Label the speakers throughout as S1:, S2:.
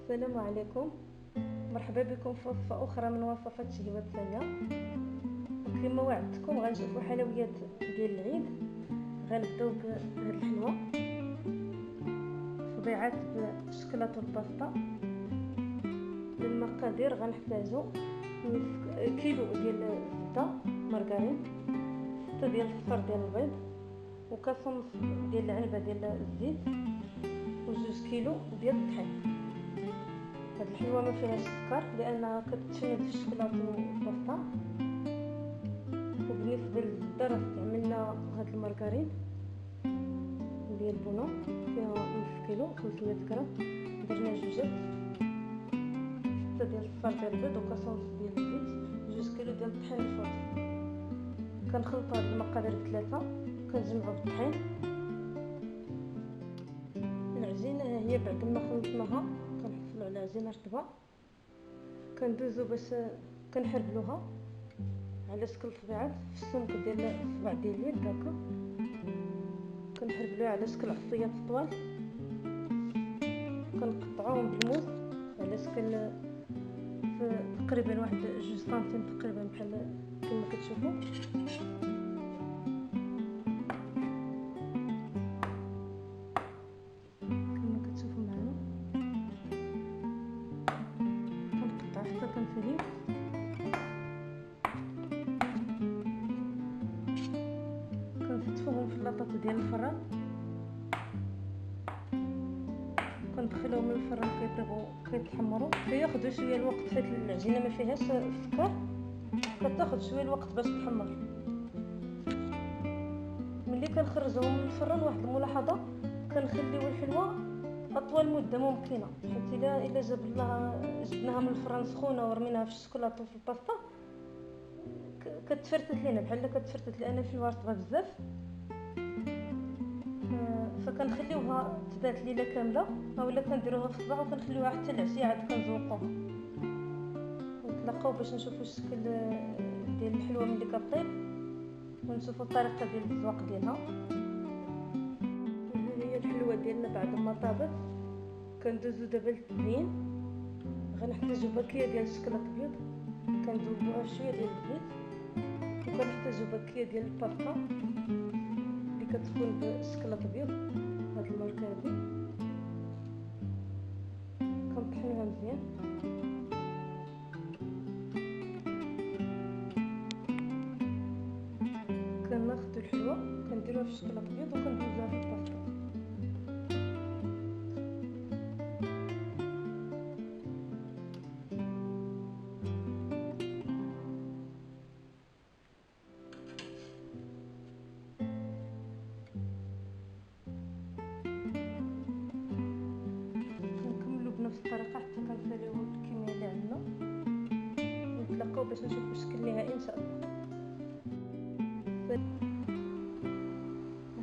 S1: السلام عليكم. مرحبا بكم في وصفه اخرى من وصفات شهوة ساميه. كما وعدتكم غنشوفوا حلويات ديال العيد. غنبداو بهاد الحلوه فضيعات بالشكلاط والباستا. للمقادير غنحتاجو كيلو ديال الزبده مارغرين، 6 ديال الصفر ديال البيض، وكاس ونص ديال العنبه ديال الزيت، و2 كيلو ديال الطحين. هاد الحلوه ما فيهاش السكر لانها كتشمل في الشكلاط والباستا. وبالنسبه للزبده راه استعملنا هاد المارغرين ديال بونو فيها نص كيلو 500 غرام. درنا جوجات، 6 ديال الصفر ديال البيض، وكاس ونص ديال الزيت، 2 كيلو ديال الطحين الفوري. كنخلطوا هاد المقادير بثلاثه، كنجمعوا بالطحين. العجينه ها هي بعد ما خلطناها كنحصلوا على عجينه رطبه. كندوزو باش كنحربلوها على شكل طبيعات في السمك ديال الصباع ديال اليد هكا. كنحربلوها على شكل عصيات طوال، كنقطعوهم بالموس على شكل تقريبا واحد 2 سنتيم تقريبا بحال كما كتشوفوا. كنفريو كنفتفوهم في اللاطاط ديال الفران، كندخلوهم للفران كيطيبوا كيتحمروا. كياخذوا شويه الوقت حيت العجينه ما فيهاش السكر، كتاخذ شويه الوقت باش تحمر. ملي كنخرجوهم من الفران واحد الملاحظه، كنخليو الحلوه اطول مده ممكنه، حيت الا جبناها من الفران سخونه ورميناها في الشكلاط وفي الباستا كتفرتت لينا بحال كتفرتت، لان الحلوه رطبه بزاف. فكنخليوها تبات ليله كامله، اولا كنديروها في الصباح وكنخليوها حتى العشيه عاد كنزوقوها. نتلاقاو باش نشوفوا الشكل ديال الحلوه ملي كطيب، ونشوفوا الطريقه ديال الزواق ديالها. هي الحلوه ديالنا بعد ما طابت. كندوزو دابا للتزيين. غنحتاجو باكيه ديال الشكلاط ابيض، كنذوبوها بشويه ديال الزيت، وكنحتاجو باكيه ديال الباستا اللي كتكون بالشكلاط ابيض، هاد الماركه هادي. كنطحنوها مزيان. كناخدو الحلوه كنديروها في الشكلاط ابيض وكندوزوها في الباستا. بنفس الطريقه حتى كنساليو الكميه اللي عندنا. نتلاقاو باش نشوفوا الشكل النهائي ان شاء الله.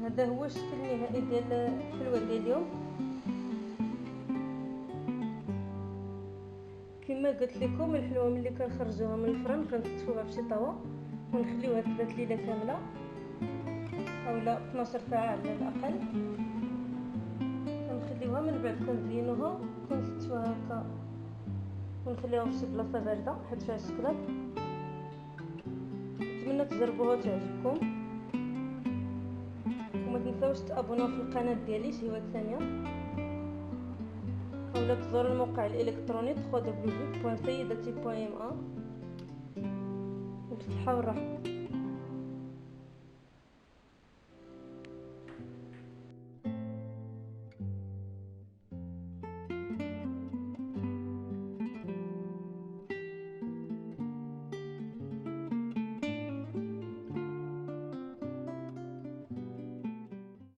S1: هذا هو الشكل النهائي ديال الحلوه ديال اليوم. كما قلت لكم الحلوه ملي كنخرجوها من الفران كنفتفوها في شي طاوه ونخليوها تبات ليله كامله اولا 12 ساعه على الاقل. كنخليوها من بعد كنزينوها كنستفوها هكا ونخليوها في شي بلاصه بارده حيت فيها الشكلاط. نتمنى تجربوها وتعجبكم، وما تنساوش تابوناو في القناه ديالي شهوة ساميه، اولا تزوروا الموقع الالكتروني www.sayidati.ma. وبالصحه والراحه.